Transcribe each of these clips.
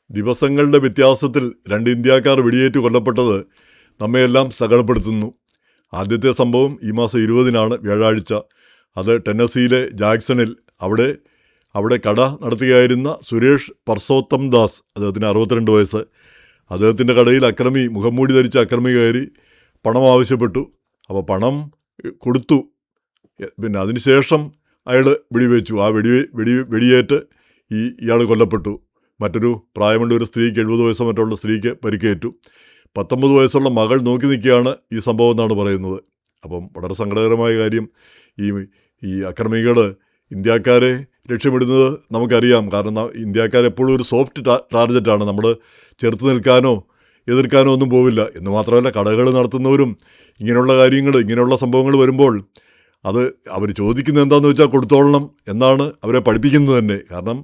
ദിവസങ്ങളുടെ വ്യത്യാസത്തിൽ 2 ഇന്ത്യക്കാർ വെടിയേറ്റ് കൊല്ലപ്പെട്ടത് നമ്മയെല്ലാം സങ്കടപ്പെടുത്തുന്നു. ആദ്യത്തെ സംഭവം ഈ മാസം 20-നാണ്, വ്യാഴാഴ്ച. അത് ടെന്നസിയിലെ ജാക്സണിൽ. അവിടെ കട നടത്തുകയായിരുന്ന സുരേഷ് പർസോത്തം ദാസ്, അദ്ദേഹത്തിന് 62 വയസ്സ്. അദ്ദേഹത്തിൻ്റെ കടയിൽ മുഖംമൂടി ധരിച്ച അക്രമി കയറി പണം ആവശ്യപ്പെട്ടു. അപ്പോൾ പണം കൊടുത്തു. പിന്നെ അതിനുശേഷം അയാൾ വെടിവെച്ചു. ആ വെടിയേറ്റ് ഇയാൾ കൊല്ലപ്പെട്ടു. മറ്റൊരു പ്രായമുള്ള ഒരു സ്ത്രീക്ക്, 70 വയസ്സോ മറ്റുള്ള സ്ത്രീക്ക് പരിക്കേറ്റു. 19 വയസ്സുള്ള മകൾ നോക്കി നിൽക്കുകയാണ് ഈ സംഭവം എന്നാണ് പറയുന്നത്. അപ്പം വളരെ സങ്കടകരമായ കാര്യം, ഈ അക്രമികൾ ഇന്ത്യക്കാരെ രക്ഷപ്പെടുന്നത് നമുക്കറിയാം. കാരണം ഇന്ത്യക്കാരെപ്പോഴും ഒരു സോഫ്റ്റ് ടാർഗറ്റാണ്. നമ്മൾ ചെറുത്ത് നിൽക്കാനോ എതിർക്കാനോ ഒന്നും പോവില്ല. എന്ന് മാത്രമല്ല, കടകൾ നടത്തുന്നവരും ഇങ്ങനെയുള്ള സംഭവങ്ങൾ വരുമ്പോൾ അത് അവർ ചോദിക്കുന്നത് എന്താണെന്ന് വെച്ചാൽ കൊടുത്തോളണം എന്നാണ് അവരെ പഠിപ്പിക്കുന്നത് തന്നെ. കാരണം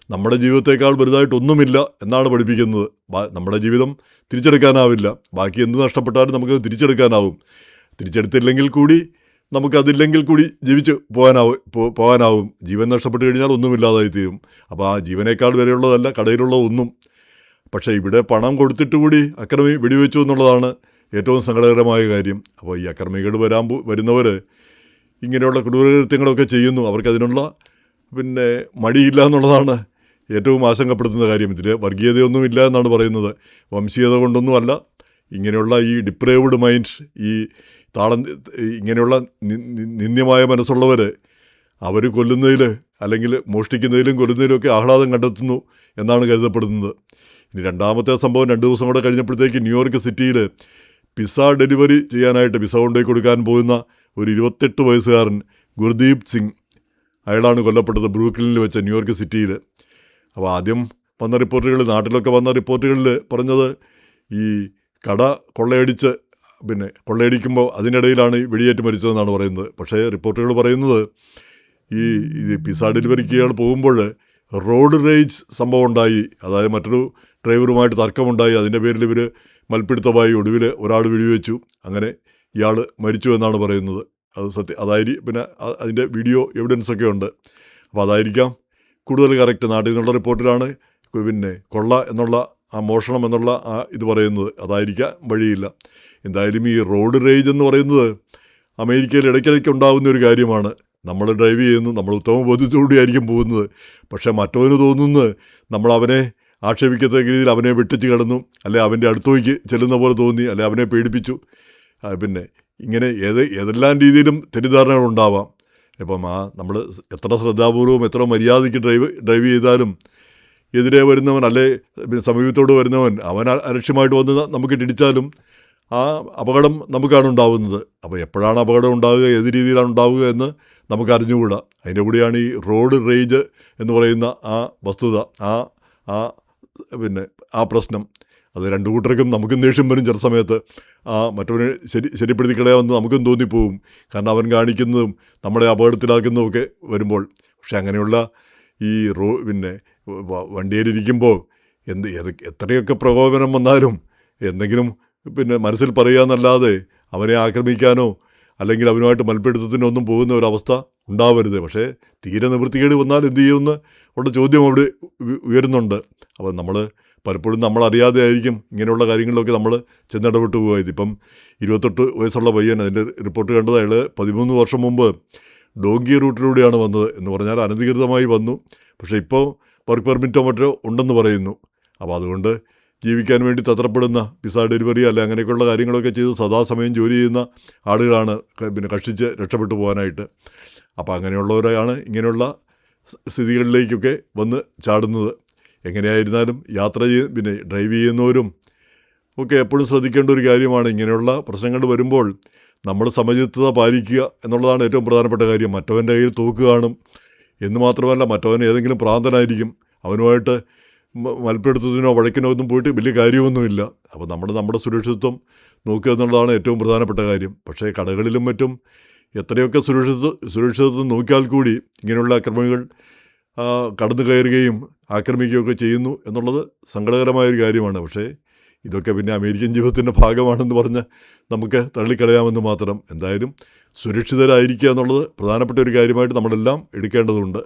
നമ്മുടെ ജീവിതത്തേക്കാൾ വലുതായിട്ടൊന്നുമില്ല എന്നാണ് പഠിപ്പിക്കുന്നത്. നമ്മുടെ ജീവിതം തിരിച്ചെടുക്കാനാവില്ല. ബാക്കി എന്ത് നഷ്ടപ്പെട്ടാലും നമുക്ക് തിരിച്ചെടുക്കാനാവും. തിരിച്ചെടുത്തില്ലെങ്കിൽ കൂടി നമുക്കതില്ലെങ്കിൽ കൂടി ജീവിച്ച് പോകാനാവും. ജീവൻ നഷ്ടപ്പെട്ട് കഴിഞ്ഞാൽ ഒന്നുമില്ലാതായി തീരും. അപ്പോൾ ആ ജീവനേക്കാൾ വരെയുള്ളതല്ല കടയിലുള്ള ഒന്നും. പക്ഷേ ഇവിടെ പണം കൊടുത്തിട്ട് കൂടി അക്രമി വെടിവെച്ചു എന്നുള്ളതാണ് ഏറ്റവും സങ്കടകരമായ കാര്യം. അപ്പോൾ ഈ അക്രമികൾ വരുന്നവർ ഇങ്ങനെയുള്ള ക്രൂരകൃത്യങ്ങളൊക്കെ ചെയ്യുന്നു. അവർക്കതിനുള്ള മടിയില്ല എന്നുള്ളതാണ് ഏറ്റവും ആശങ്കപ്പെടുത്തുന്ന കാര്യം. ഇതിൽ വർഗീയതയൊന്നുമില്ല എന്നാണ് പറയുന്നത്. വംശീയത കൊണ്ടൊന്നുമല്ല. ഇങ്ങനെയുള്ള ഈ ഡിപ്രേവ്ഡ് മൈൻഡ്, ഇങ്ങനെയുള്ള നിന്ദ്യമായ മനസ്സുള്ളവർ അവർ കൊല്ലുന്നതിൽ അല്ലെങ്കിൽ മോഷ്ടിക്കുന്നതിലും കൊല്ലുന്നതിലുമൊക്കെ ആഹ്ലാദം കണ്ടെത്തുന്നു എന്നാണ് കരുതപ്പെടുന്നത്. ഇനി രണ്ടാമത്തെ സംഭവം 2 ദിവസം കൂടെ കഴിഞ്ഞപ്പോഴത്തേക്ക് ന്യൂയോർക്ക് സിറ്റിയിൽ പിസ്സ ഡെലിവറി ചെയ്യാനായിട്ട് പിസ്സ കൊണ്ടുപോയി കൊടുക്കാൻ പോകുന്ന ഒരു 28 വയസ്സുകാരൻ ഗുർദീപ് സിംഗ്, അയാളാണ് കൊല്ലപ്പെട്ടത് ബ്രൂക്ലിനിൽ വെച്ച ന്യൂയോർക്ക് സിറ്റിയിൽ. അപ്പോൾ ആദ്യം വന്ന റിപ്പോർട്ടുകൾ, നാട്ടിലൊക്കെ വന്ന റിപ്പോർട്ടുകളിൽ പറഞ്ഞത് ഈ കട കൊള്ളയടിക്കുമ്പോൾ അതിനിടയിലാണ് ഈ വെടിയേറ്റ് മരിച്ചതെന്നാണ് പറയുന്നത്. പക്ഷേ റിപ്പോർട്ടുകൾ പറയുന്നത് ഈ പിസ്സ ഡെലിവറിക്ക് ഇയാൾ പോകുമ്പോൾ റോഡ് റേജ് സംഭവം ഉണ്ടായി. അതായത് മറ്റൊരു ഡ്രൈവറുമായിട്ട് തർക്കമുണ്ടായി. അതിൻ്റെ പേരിൽ ഇവർ മൽപ്പിടുത്തമായി. ഒടുവിൽ ഒരാൾ വെടിവെച്ചു. അങ്ങനെ ഇയാൾ മരിച്ചു എന്നാണ് പറയുന്നത്. അത് അതിൻ്റെ വീഡിയോ എവിഡൻസൊക്കെ ഉണ്ട്. അപ്പോൾ അതായിരിക്കാം കൂടുതൽ കറക്റ്റ്. നാട്ടിൽ നിന്നുള്ള റിപ്പോർട്ടിലാണ് കൊള്ള എന്നുള്ള മോഷണം എന്നുള്ള ഇത് പറയുന്നത്. അതായിരിക്കാം വഴിയില്ല. എന്തായാലും ഈ റോഡ് റേജ് എന്ന് പറയുന്നത് അമേരിക്കയിൽ ഇടയ്ക്കിടയ്ക്ക് ഉണ്ടാകുന്ന ഒരു കാര്യമാണ്. നമ്മൾ ഡ്രൈവ് ചെയ്യുന്നു, നമ്മൾ ഉത്തമ ബോധ്യത്തോടുകൂടി ആയിരിക്കും പോകുന്നത്. പക്ഷേ മറ്റവന് തോന്നുന്നത് നമ്മൾ അവനെ ആക്ഷേപിക്കത്തക്ക രീതിയിൽ അവനെ വെട്ടിച്ച് കിടന്നു, അല്ലെ അവൻ്റെ അടുത്തേക്ക് ചെല്ലുന്ന പോലെ തോന്നി, അല്ലെ അവനെ പേടിപ്പിച്ചു. ഇങ്ങനെ ഏതെല്ലാം രീതിയിലും തെറ്റിദ്ധാരണകളുണ്ടാവാം. ഇപ്പം നമ്മൾ എത്ര ശ്രദ്ധാപൂർവം എത്ര മര്യാദയ്ക്ക് ഡ്രൈവ് ചെയ്താലും എതിരെ വരുന്നവൻ, അല്ലെ സമീപത്തോട് വരുന്നവൻ, അവൻ അലക്ഷ്യമായിട്ട് വന്ന് നമുക്ക് ഇടിച്ചാലും ആ അപകടം നമുക്കാണ് ഉണ്ടാകുന്നത്. അപ്പോൾ എപ്പോഴാണ് അപകടം ഉണ്ടാവുക, ഏത് രീതിയിലാണ് ഉണ്ടാവുക എന്ന് നമുക്ക് അറിഞ്ഞുകൂടാ. അതിൻ്റെ കൂടെയാണ് ഈ റോഡ് റേജ് എന്ന് പറയുന്ന ആ വസ്തുത, ആ പ്രശ്നം. അത് രണ്ടു കൂട്ടർക്കും നമുക്കും ദേഷ്യം വരും ചില സമയത്ത്. മറ്റവനെ ശരിപ്പെടുത്തി കളയാമെന്ന് നമുക്കും തോന്നിപ്പോവും. കാരണം അവൻ കാണിക്കുന്നതും നമ്മളെ അപകടത്തിലാക്കുന്നതുമൊക്കെ വരുമ്പോൾ. പക്ഷെ അങ്ങനെയുള്ള ഈ വണ്ടിയിലിരിക്കുമ്പോൾ എത്രയൊക്കെ പ്രകോപനം വന്നാലും എന്തെങ്കിലും മനസ്സിൽ പറയുക എന്നല്ലാതെ അവനെ ആക്രമിക്കാനോ അല്ലെങ്കിൽ അവനുമായിട്ട് മൽപ്പിടുത്തത്തിനോ ഒന്നും പോകുന്ന ഒരവസ്ഥ ഉണ്ടാവരുത്. പക്ഷേ തീരെ നിവൃത്തികേട് വന്നാൽ എന്ത് ചെയ്യുമെന്ന് ഉള്ള ചോദ്യം അവിടെ ഉയരുന്നുണ്ട്. അപ്പോൾ നമ്മൾ പലപ്പോഴും നമ്മളറിയാതെ ആയിരിക്കും ഇങ്ങനെയുള്ള കാര്യങ്ങളിലൊക്കെ നമ്മൾ ചെന്നിടപെട്ട് പോകുക. ഇതിപ്പം 28 വയസ്സുള്ള പയ്യൻ, അതിൻ്റെ റിപ്പോർട്ട് കണ്ടത് അയാൾ 13 വർഷം മുമ്പ് ഡോങ്കി റൂട്ടിലൂടെയാണ് വന്നത് എന്ന് പറഞ്ഞാൽ അനധികൃതമായി വന്നു. പക്ഷേ ഇപ്പോൾ വർക്ക് പെർമിറ്റോ മറ്റോ ഉണ്ടെന്ന് പറയുന്നു. അപ്പോൾ അതുകൊണ്ട് ജീവിക്കാൻ വേണ്ടി തത്രപ്പെടുന്ന പിസ്സ ഡെലിവറി അല്ലെ അങ്ങനെയൊക്കെയുള്ള കാര്യങ്ങളൊക്കെ ചെയ്ത് സദാസമയം ജോലി ചെയ്യുന്ന ആളുകളാണ് കഷ്ടിച്ച് രക്ഷപ്പെട്ടു പോകാനായിട്ട്. അപ്പോൾ അങ്ങനെയുള്ളവരാണ് ഇങ്ങനെയുള്ള സ്ഥിതികളിലേക്കൊക്കെ വന്ന് ചാടുന്നത്. എങ്ങനെയായിരുന്നാലും ഡ്രൈവ് ചെയ്യുന്നവരും ഒക്കെ എപ്പോഴും ശ്രദ്ധിക്കേണ്ട ഒരു കാര്യമാണ്. ഇങ്ങനെയുള്ള പ്രശ്നങ്ങൾ വരുമ്പോൾ നമ്മൾ സമചിത്തത പാലിക്കുക എന്നുള്ളതാണ് ഏറ്റവും പ്രധാനപ്പെട്ട കാര്യം. മറ്റവൻ്റെ കയ്യിൽ തോക്ക് കാണും എന്ന് മാത്രമല്ല, മറ്റവൻ ഏതെങ്കിലും പ്രാന്തനായിരിക്കും. അവനുമായിട്ട് മൽപ്പിടുത്തത്തിനോ വഴക്കിനോ ഒന്നും പോയിട്ട് വലിയ കാര്യമൊന്നുമില്ല. അപ്പോൾ നമ്മുടെ സുരക്ഷിതത്വം നോക്കുക എന്നുള്ളതാണ് ഏറ്റവും പ്രധാനപ്പെട്ട കാര്യം. പക്ഷേ കടകളിലും മറ്റും എത്രയൊക്കെ സുരക്ഷിതത്വം നോക്കിയാൽ കൂടി ഇങ്ങനെയുള്ള അക്രമികൾ കടന്നു കയറുകയും ആക്രമിക്കുകയൊക്കെ ചെയ്യുന്നു എന്നുള്ളത് സങ്കടകരമായൊരു കാര്യമാണ്. പക്ഷേ ഇതൊക്കെ അമേരിക്കൻ ജീവിതത്തിൻ്റെ ഭാഗമാണെന്ന് പറഞ്ഞ് നമുക്ക് തള്ളിക്കളയാമെന്ന് മാത്രം. എന്തായാലും സുരക്ഷിതരായിരിക്കുക എന്നുള്ളത് പ്രധാനപ്പെട്ട ഒരു കാര്യമായിട്ട് നമ്മളെല്ലാം എടുക്കേണ്ടതുണ്ട്.